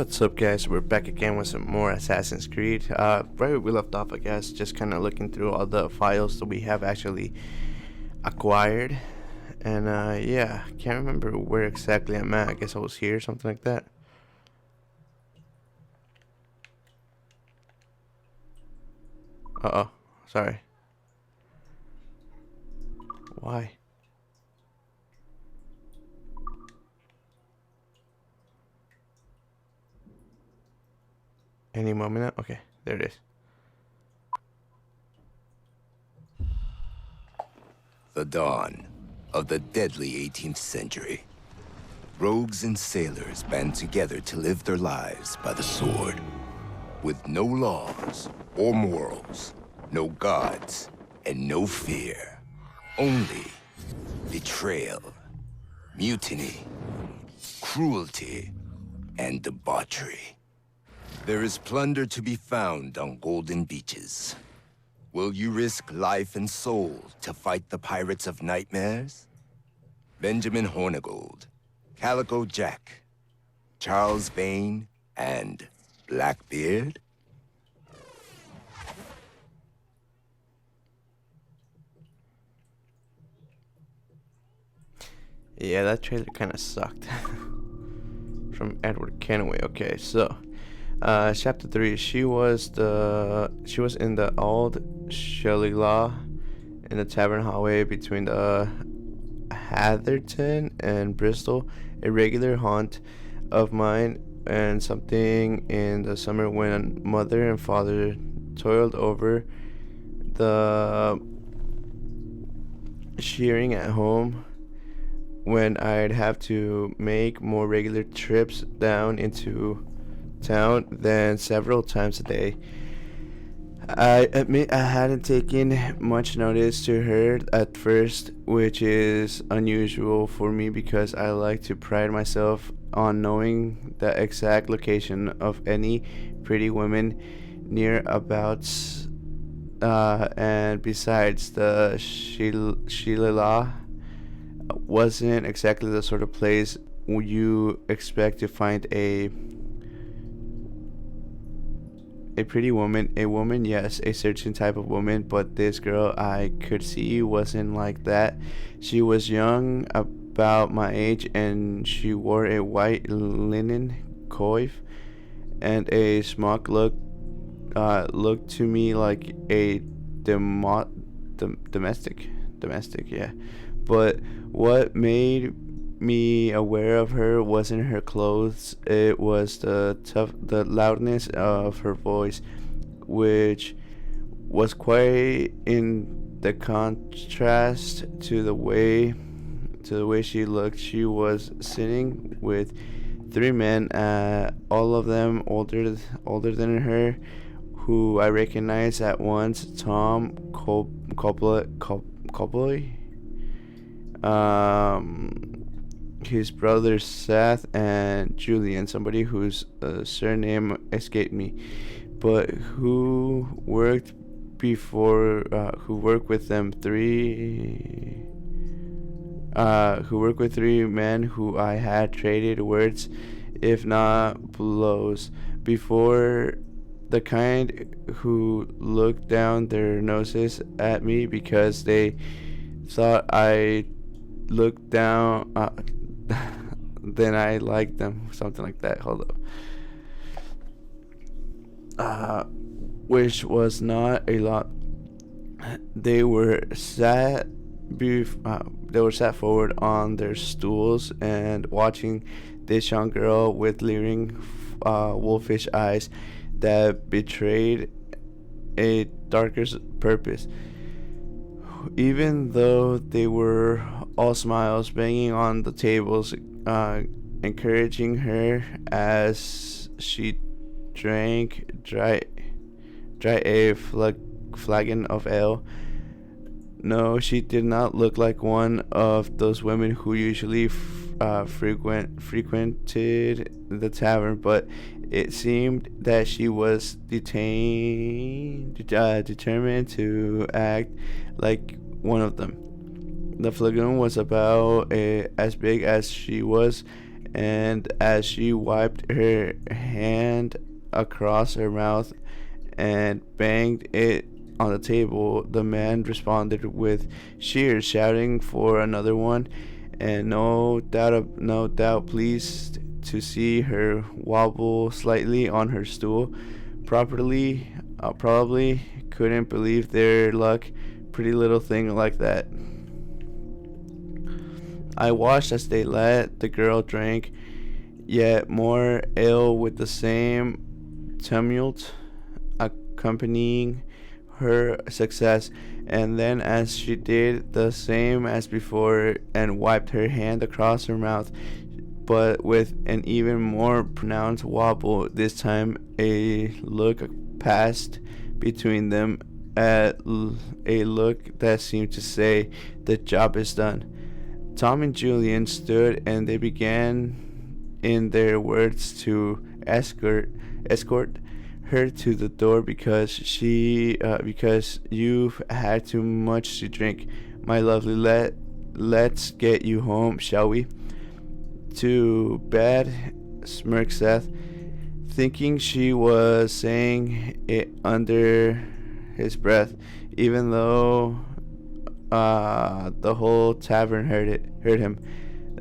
What's up, guys? We're back again with some more Assassin's Creed. Right where we left off, I guess, just kind of looking through all the files that we have actually acquired. And yeah, can't remember where exactly I'm at. I guess I was here, something like that. Uh-oh, sorry. Why? Any moment now? Okay, there it is. The dawn of the deadly 18th century. Rogues and sailors band together to live their lives by the sword. With no laws or morals, no gods, and no fear. Only betrayal, mutiny, cruelty, and debauchery. There is plunder to be found on golden beaches. Will you risk life and soul to fight the pirates of nightmares? Benjamin Hornigold, Calico Jack, Charles Vane, and Blackbeard? Yeah, that trailer kind of sucked. From Edward Kenway. Okay, so chapter 3. She was in the old Shelley Law in the tavern hallway between the Hatherton and Bristol, a regular haunt of mine, and something in the summer when mother and father toiled over the shearing at home, when I'd have to make more regular trips down into town than several times a day. I admit I hadn't taken much notice to her at first, which is unusual for me because I like to pride myself on knowing the exact location of any pretty women nearabouts. And besides, the Shillelagh wasn't exactly the sort of place you expect to find a pretty woman. A woman, yes, a certain type of woman, but this girl I could see wasn't like that. She was young, about my age, and she wore a white linen coif and a smock looked to me like a domestic, yeah. But what made me aware of her wasn't her clothes, it was the loudness of her voice, which was quite in the contrast to the way she looked. She was sitting with three men, all of them older than her, who I recognized at once: Tom Copley, his brothers Seth and Julian, somebody whose surname escaped me, but who worked with three men who I had traded words, if not blows, before, the kind who looked down their noses at me because they thought I looked down, then I liked them, something like that. Hold up. Which was not a lot. They were sat forward on their stools and watching this young girl with leering, wolfish eyes that betrayed a darker purpose. Even though they were all smiles, banging on the tables, encouraging her as she drank dry a flagon of ale. No, she did not look like one of those women who usually frequented the tavern, but it seemed that she was determined to act like one of them. The flagon was about as big as she was, and as she wiped her hand across her mouth and banged it on the table, the man responded with cheers, shouting for another one, and no doubt pleased to see her wobble slightly on her stool. Probably couldn't believe their luck. Pretty little thing like that. I watched as they let the girl drink yet more ale with the same tumult accompanying her success, and then as she did the same as before and wiped her hand across her mouth, but with an even more pronounced wobble, this time a look passed between them, a look that seemed to say, the job is done. Tom and Julian stood and they began in their words to escort her to the door because you've had too much to drink. My lovely, let's get you home, shall we? To bed, smirked Seth, thinking she was saying it under his breath, even though the whole tavern heard him.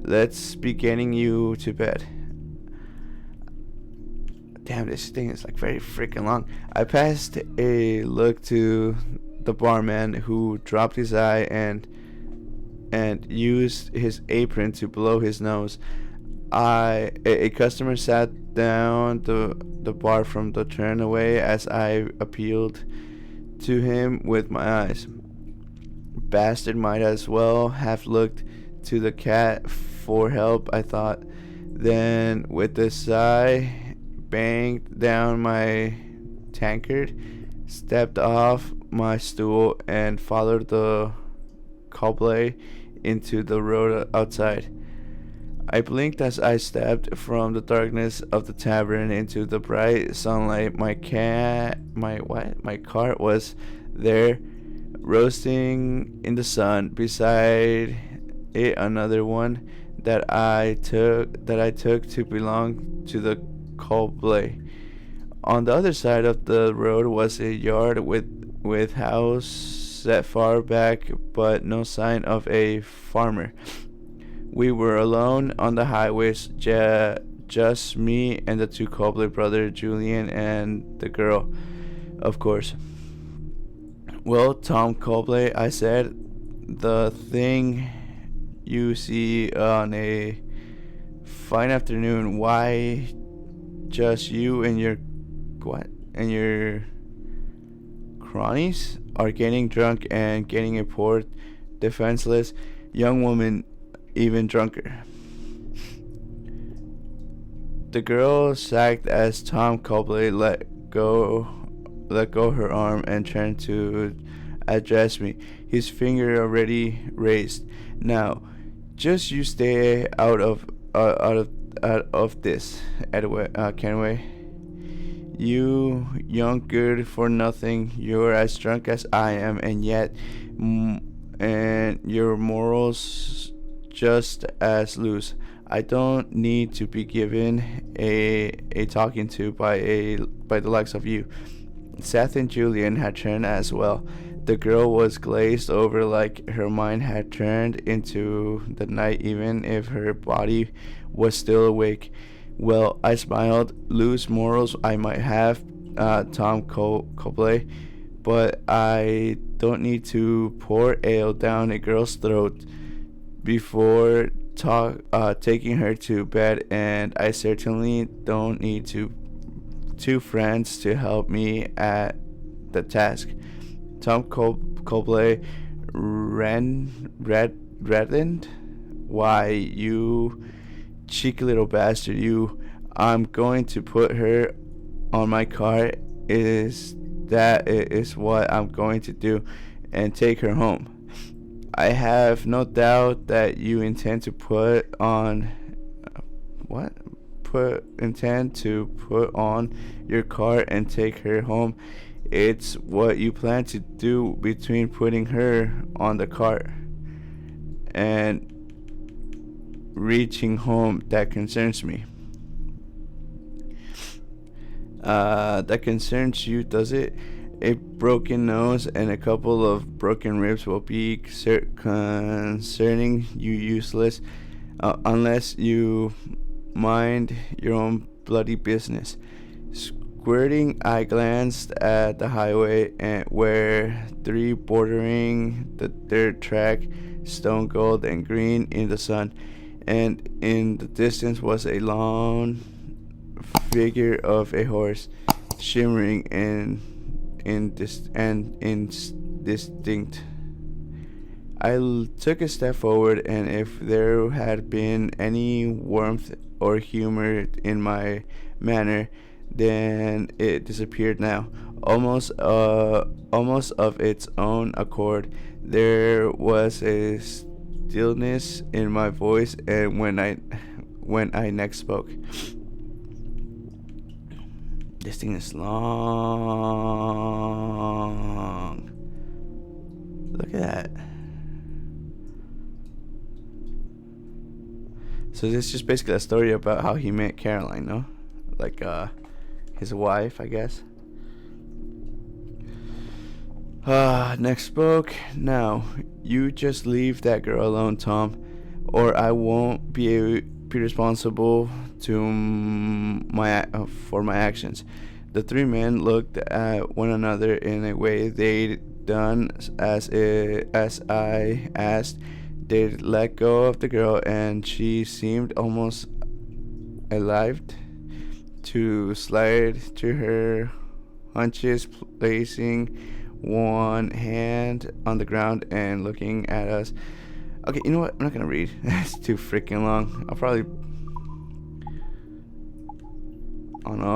Let's be getting you to bed. Damn, this thing is like very freaking long. I passed a look to the barman, who dropped his eye and used his apron to blow his nose. A customer sat down the bar from the turn away as I appealed to him with my eyes. Bastard might as well have looked to the cat for help, I thought. Then, with a sigh, banged down my tankard, stepped off my stool, and followed the cobblestone into the road outside. I blinked as I stepped from the darkness of the tavern into the bright sunlight. My cart was there, roasting in the sun. Beside it, another one that I took to belong to the cobblestone. On the other side of the road was a yard with house set far back, but no sign of a farmer. We were alone on the highways, just me and the two Cobbler brothers, Julian and the girl, of course. Well, Tom Cobbler, I said, the thing you see on a fine afternoon, why just you and your cronies are getting drunk and getting a poor, defenseless young woman even drunker. The girl sagged as Tom Cobley let go her arm and turned to address me, his finger already raised. Now, just you stay out of this, Kenway. You young good for nothing. You're as drunk as I am, and yet, and your morals just as loose. I don't need to be given a talking to by the likes of you. Seth and Julian had turned as well. The girl was glazed over, like her mind had turned into the night, even if her body was still awake. Well, I smiled. Loose morals I might have, Tom Cobley, but I don't need to pour ale down a girl's throat before taking her to bed, and I certainly don't need two friends to help me at the task. Tom Cobley reddened. Why, you cheeky little bastard, you! I'm going to put her on my car. Is what I'm going to do, and take her home. I have no doubt that you intend to put on your car and take her home. It's what you plan to do between putting her on the cart and reaching home that concerns me. That concerns you, does it? A broken nose and a couple of broken ribs will be concerning you useless, unless you mind your own bloody business. Squirting, I glanced at the highway and where three bordering the dirt track, stone cold and green in the sun, and in the distance was a long figure of a horse, shimmering and indistinct. I took a step forward, and if there had been any warmth or humor in my manner, then it disappeared now, almost of its own accord. There was a stillness in my voice, and when I next spoke. This thing is long. Look at that. So this is just basically a story about how he met Caroline, no? Like, his wife, I guess. Next spoke. Now, you just leave that girl alone, Tom, or I won't be responsible for my actions. The three men looked at one another in a way they'd done as I asked. They let go of the girl, and she seemed almost alive to slide to her hunches, placing one hand on the ground and looking at us. Okay, you know what? I'm not gonna read. It's too freaking long. I'll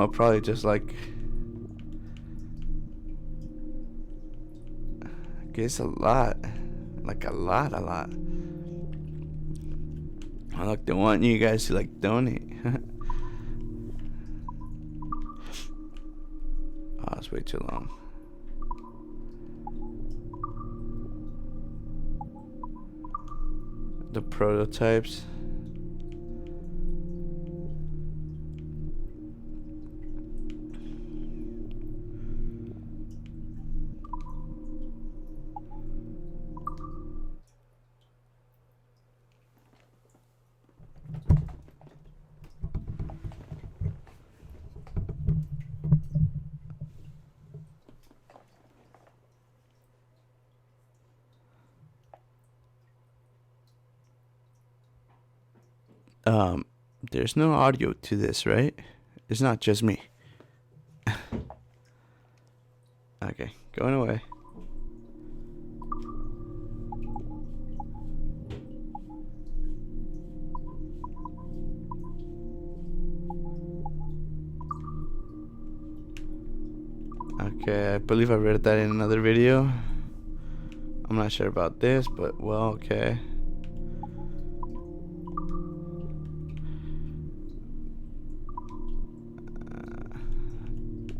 probably just like it's a lot. Like a lot. I like to want you guys to like donate. Oh, it's way too long. The prototypes. There's no audio to this, right? It's not just me. Okay, going away. Okay, I believe I read that in another video. I'm not sure about this, but well, okay.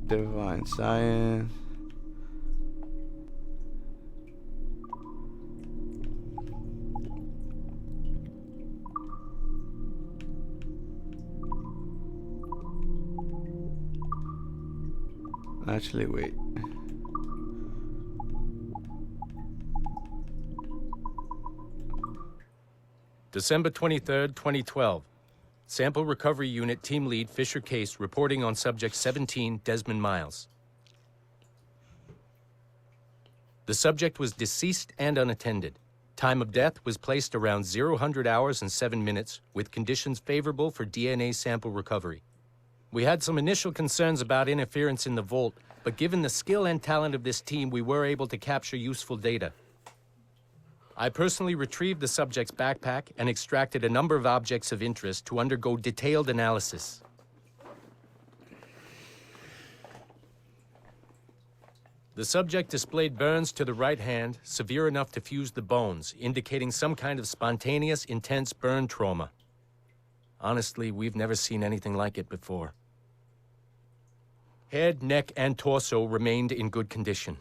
Divine science. Actually, wait. December 23rd, 2012. Sample Recovery Unit Team Lead Fisher Case reporting on Subject 17, Desmond Miles. The subject was deceased and unattended. Time of death was placed around 00 hours and 7 minutes, with conditions favorable for DNA sample recovery. We had some initial concerns about interference in the vault, but given the skill and talent of this team, we were able to capture useful data. I personally retrieved the subject's backpack and extracted a number of objects of interest to undergo detailed analysis. The subject displayed burns to the right hand, severe enough to fuse the bones, indicating some kind of spontaneous, intense burn trauma. Honestly, we've never seen anything like it before. Head, neck, and torso remained in good condition.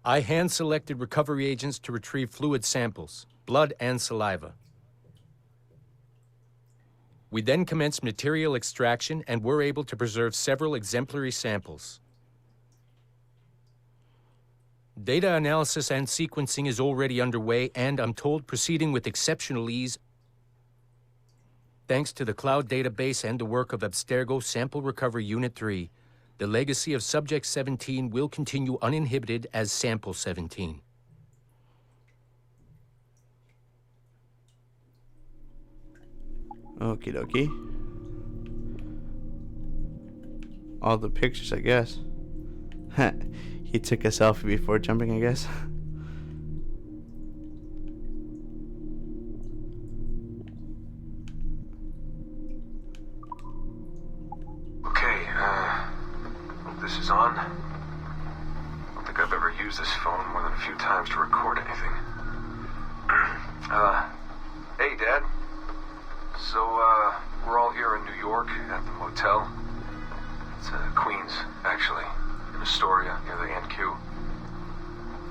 I hand-selected recovery agents to retrieve fluid samples, blood and saliva. We then commenced material extraction and were able to preserve several exemplary samples. Data analysis and sequencing is already underway and, I'm told, proceeding with exceptional ease thanks to the cloud database and the work of Abstergo Sample Recovery Unit 3. The legacy of Subject 17 will continue uninhibited as Sample 17. Okie dokie. All the pictures, I guess. He took a selfie before jumping, I guess. Okay, hope this is on. I don't think I've ever used this phone more than a few times to record anything. Hey, Dad. So, we're all here in New York at the motel. It's Queens, actually, in Astoria, near the NQ.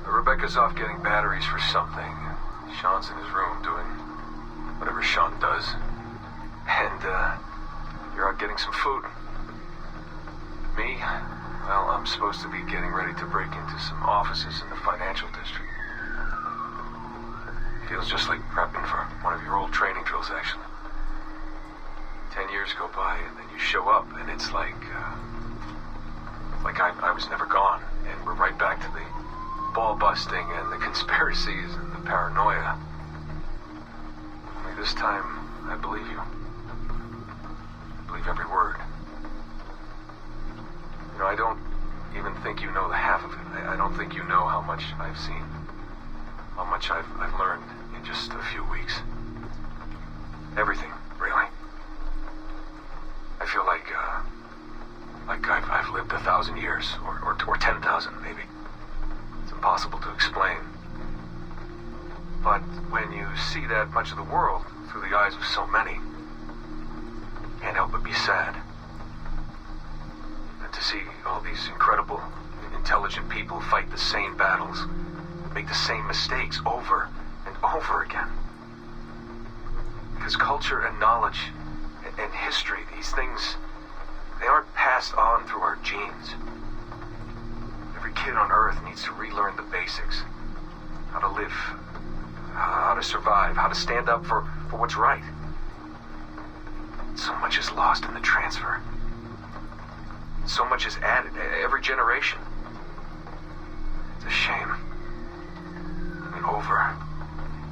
Rebecca's off getting batteries for something. Sean's in his room doing whatever Sean does. And, you're out getting some food. Me? Well, I'm supposed to be getting ready to break into some offices in the financial district. Feels just like prepping for one of your old training drills, actually. 10 years go by, and then you show up, and it's like I was never gone, and we're right back to the ball busting and the conspiracies and the paranoia. Only this time, I believe you. I believe every word. You know, I don't even think you know the half of it. I don't think you know how much I've seen, how much I've learned in just a few weeks. Everything, really. I feel like I've lived 1,000 years, or 10,000 maybe. It's impossible to explain. But when you see that much of the world through the eyes of so many, you can't help but be sad. And to see all these incredible, intelligent people fight the same battles, make the same mistakes over and over again. Because culture and knowledge and history, these things, they aren't passed on through our genes. Every kid on Earth needs to relearn the basics. How to live, how to survive, how to stand up for what's right. So much is lost in the transfer. So much is added every generation. It's a shame. I mean, over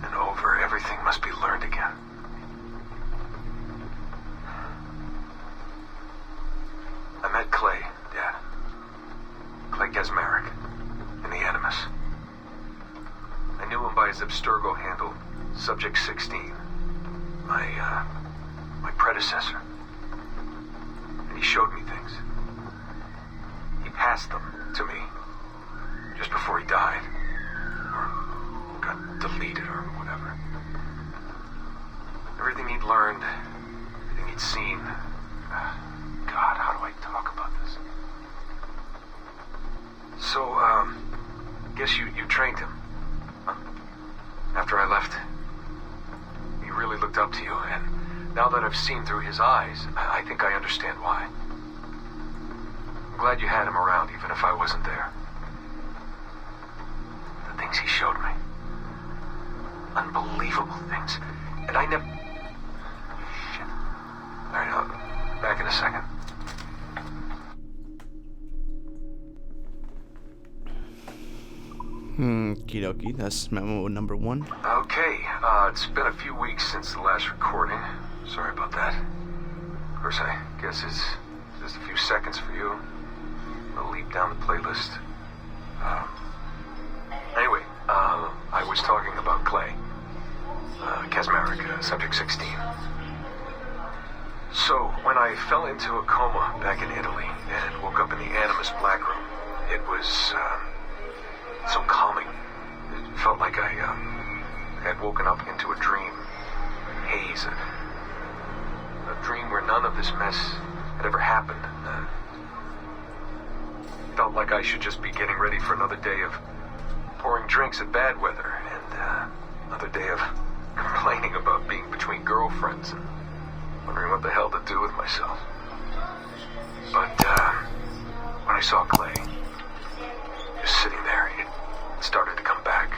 and over, everything must be learned again. I met Clay, Dad. Clay Gesmerick, in the Animus. I knew him by his Abstergo handle, Subject 16. My predecessor. And he showed me things. He passed them to me just before he died. Or got deleted or whatever. Everything he'd learned, everything he'd seen. God, how do I talk about this? So, guess you trained him. After I left, he really looked up to you, and now that I've seen through his eyes, I think I understand why. I'm glad you had him around, even if I wasn't there. The things he showed me. Unbelievable things. And I never... Shit. Alright, I'll back in a second. Okie dokie, that's memo number 1. Okay, it's been a few weeks since the last recording. Sorry about that. Of course, I guess it's just a few seconds for you. I'll leap down the playlist. Anyway, I was talking about Clay. Gesmerick, Subject 16. So, when I fell into a coma back in Italy and woke up in the Animus Black Room, it was, so calming. It felt like I had woken up into a dream. Haze. A dream where none of this mess had ever happened. Felt like I should just be getting ready for another day of pouring drinks at bad weather, and another day of complaining about being between girlfriends and wondering what the hell to do with myself. But, when I saw Clay, just sitting there, it started to come back,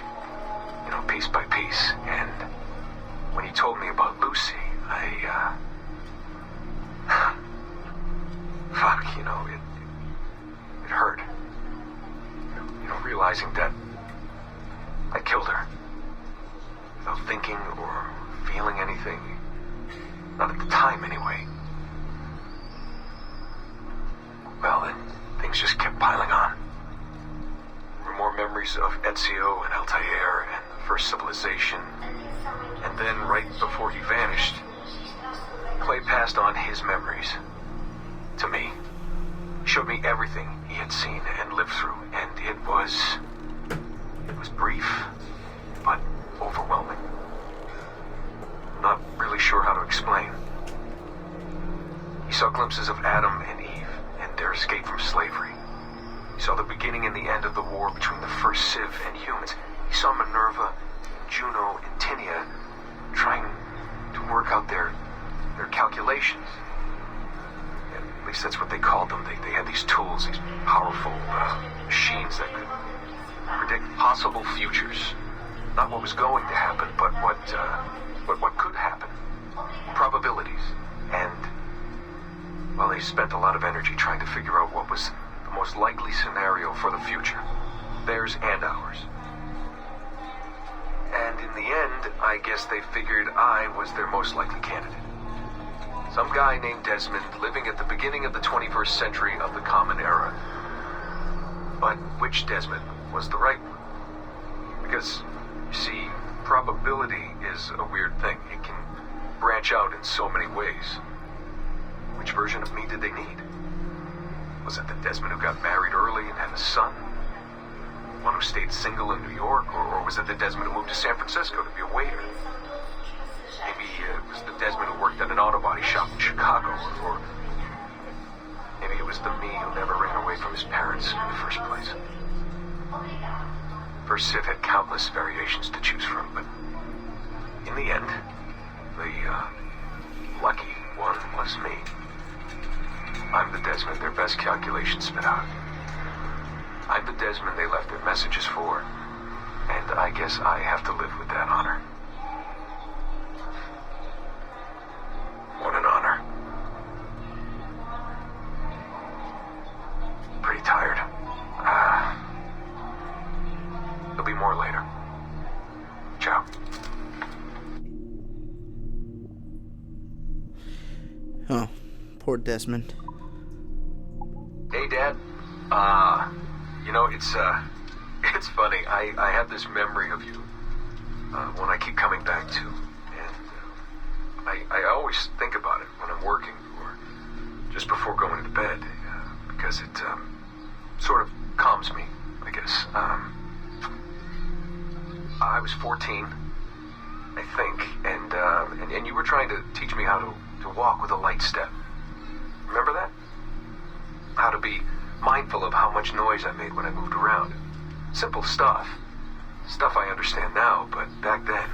you know, piece by piece, and when he told me about Lucy, fuck, you know, it hurt. You know, realizing that I killed her without thinking or feeling anything. Not at the time, anyway. Well, then, things just kept piling on. There were more memories of Ezio and Altair and the first civilization. And then, right before he vanished, Clay passed on his memories to me. He showed me everything he had seen and lived through, and it was brief, but overwhelming. I'm not really sure how to explain. He saw glimpses of Adam and Eve and their escape from slavery. He saw the beginning and the end of the war between the first Civ and humans. He saw Minerva, Juno, and Tinia trying to work out their calculations. At least that's what they called them. They had these tools, these powerful machines that could predict possible futures. Not what was going to happen, but what could happen. Probabilities. And, well, they spent a lot of energy trying to figure out what was the most likely scenario for the future. Theirs and ours. And in the end, I guess they figured I was their most likely candidate. Some guy named Desmond living at the beginning of the 21st century of the Common Era. But which Desmond was the right one? Because, you see, probability is a weird thing. It can branch out in so many ways. Which version of me did they need? Was it the Desmond who got married early and had a son? One who stayed single in New York? Or was it the Desmond who moved to San Francisco to be a waiter? Maybe it was the Desmond who worked at an auto body shop in Chicago, or maybe it was the me who never ran away from his parents in the first place. First Civ had countless variations to choose from, but in the end, the lucky one was me. I'm the Desmond their best calculations spit out. I'm the Desmond they left their messages for, and I guess I have to live with that honor. What an honor. Pretty tired. There'll be more later. Ciao. Oh, poor Desmond. Hey, Dad. You know, it's funny. I have this memory of you, one I keep coming back to. I always think about it when I'm working or just before going to bed, because it sort of calms me, I guess. I was 14, I think, and you were trying to teach me how to walk with a light step. Remember that? How to be mindful of how much noise I made when I moved around. Simple stuff. Stuff I understand now, but back then,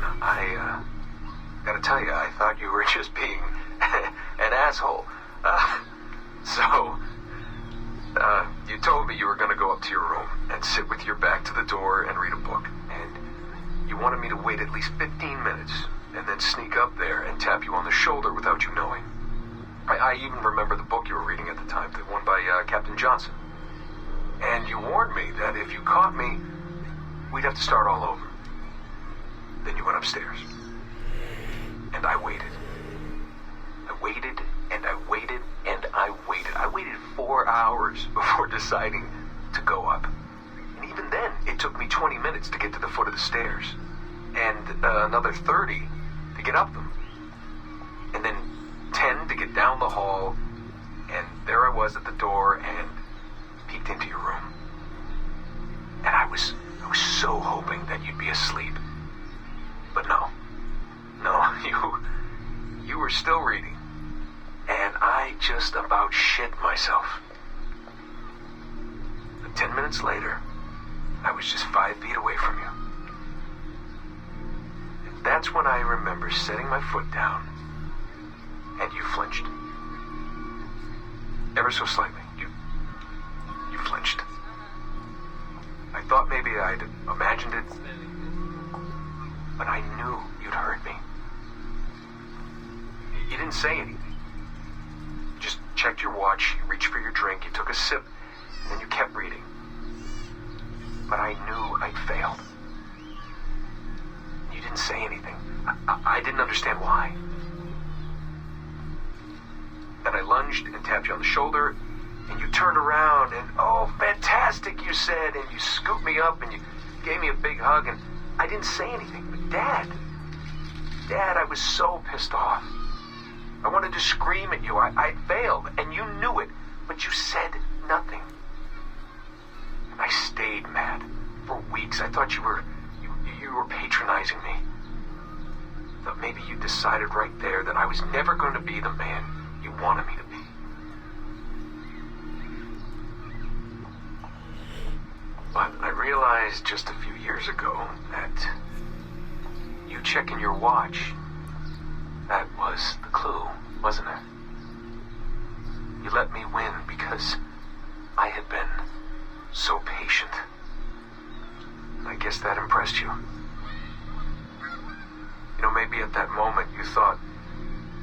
gotta tell you, I thought you were just being an asshole. You told me you were gonna go up to your room and sit with your back to the door and read a book. And you wanted me to wait at least 15 minutes and then sneak up there and tap you on the shoulder without you knowing. I even remember the book you were reading at the time, the one by Captain Johnson. And you warned me that if you caught me, we'd have to start all over. Then you went upstairs. And I waited. I waited, and I waited, and I waited. I waited 4 hours before deciding to go up. And even then, it took me 20 minutes to get to the foot of the stairs. And another 30 to get up them. And then 10 to get down the hall. And there I was at the door and peeked into your room. And I was so hoping that you'd be asleep. But no. No, you were still reading. And I just about shit myself. But 10 minutes later, I was just 5 feet away from you. And that's when I remember setting my foot down and you flinched. Ever so slightly. You flinched. I thought maybe I'd imagined it, but I knew you'd heard me. You didn't say anything. You just checked your watch, you reached for your drink, you took a sip, and then you kept reading. But I knew I'd failed. You didn't say anything. I didn't understand why. Then I lunged and tapped you on the shoulder, and you turned around, and oh, fantastic, you said, and you scooped me up, and you gave me a big hug, and I didn't say anything. But Dad, I was so pissed off. I wanted to scream at you. I failed, and you knew it, but you said nothing. And I stayed mad for weeks. I thought you were patronizing me. I thought maybe you decided right there that I was never going to be the man you wanted me to be. But I realized just a few years ago that you checking your watch, that was the clue, wasn't it? You let me win because I had been so patient. I guess that impressed you. You know, maybe at that moment you thought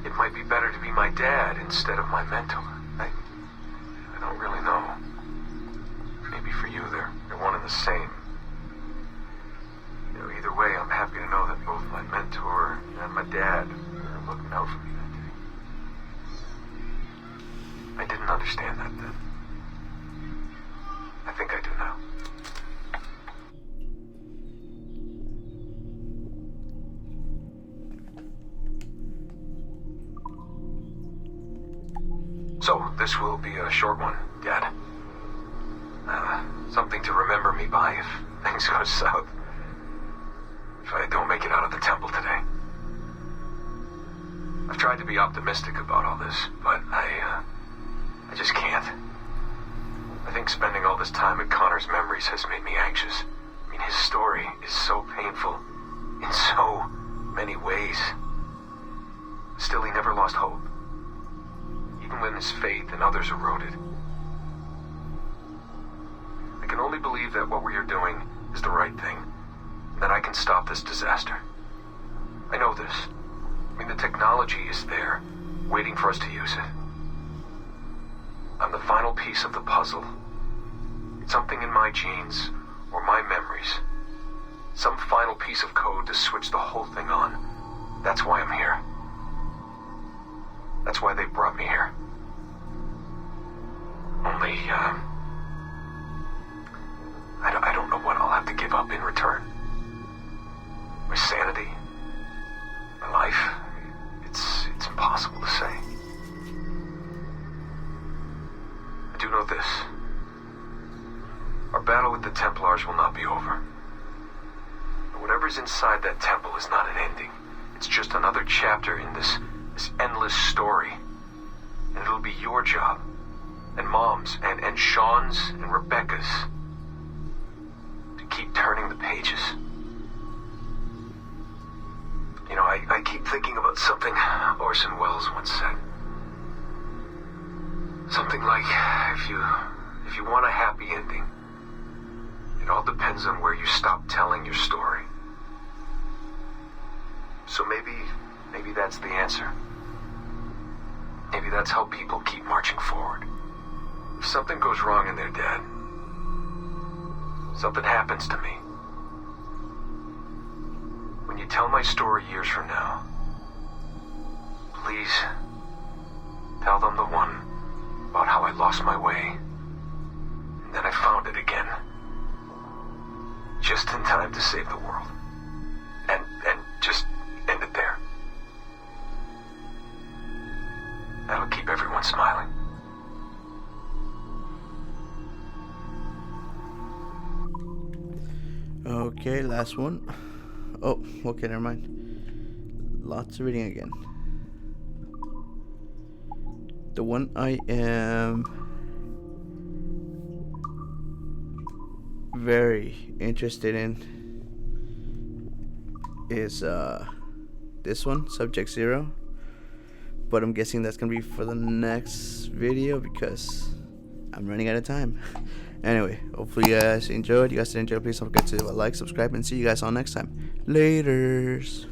it might be better to be my dad instead of my mentor. I don't really know. Maybe for you they're one and the same. You know, either way, I'm happy to know that both my mentor and my dad are looking out for me that day. I didn't understand that then. I think I do now. So, this will be a short one, Dad. Something to remember me by if things go south. If I don't make it out of the temple today. I've tried to be optimistic about all this, but I just can't. I think spending all this time at Connor's memories has made me anxious. I mean, his story is so painful in so many ways. Still, he never lost hope. Even when his faith in others eroded. I can only believe that what we are doing is the right thing, and that I can stop this disaster. I know this. I mean, the technology is there, waiting for us to use it. I'm the final piece of the puzzle. It's something in my genes, or my memories. Some final piece of code to switch the whole thing on. That's why I'm here. That's why they brought me here. Only, I don't know what I'll have to give up in return. My sanity, my life, it's impossible to say. I do know this. Our battle with the Templars will not be over. But whatever's inside that temple is not an ending. It's just another chapter in this endless story. And it'll be your job, and Mom's, and Sean's, and Rebecca's, to keep turning the pages. You know, I keep thinking about something Orson Welles once said. Something like, if you want a happy ending, it all depends on where you stop telling your story. So maybe that's the answer. Maybe that's how people keep marching forward. If something goes wrong in their dad, something happens to me. When you tell my story years from now, please tell them the one about how I lost my way, and then I found it again. Just in time to save the world. And just end it there. That'll keep everyone smiling. Okay, last one. Oh, okay, never mind. Lots of reading again. The one I am very interested in is this one, Subject 0, but I'm guessing that's gonna be for the next video because I'm running out of time. Anyway, hopefully you guys enjoyed. You guys did enjoy, please don't forget to like, subscribe, and see you guys all next time. Laters.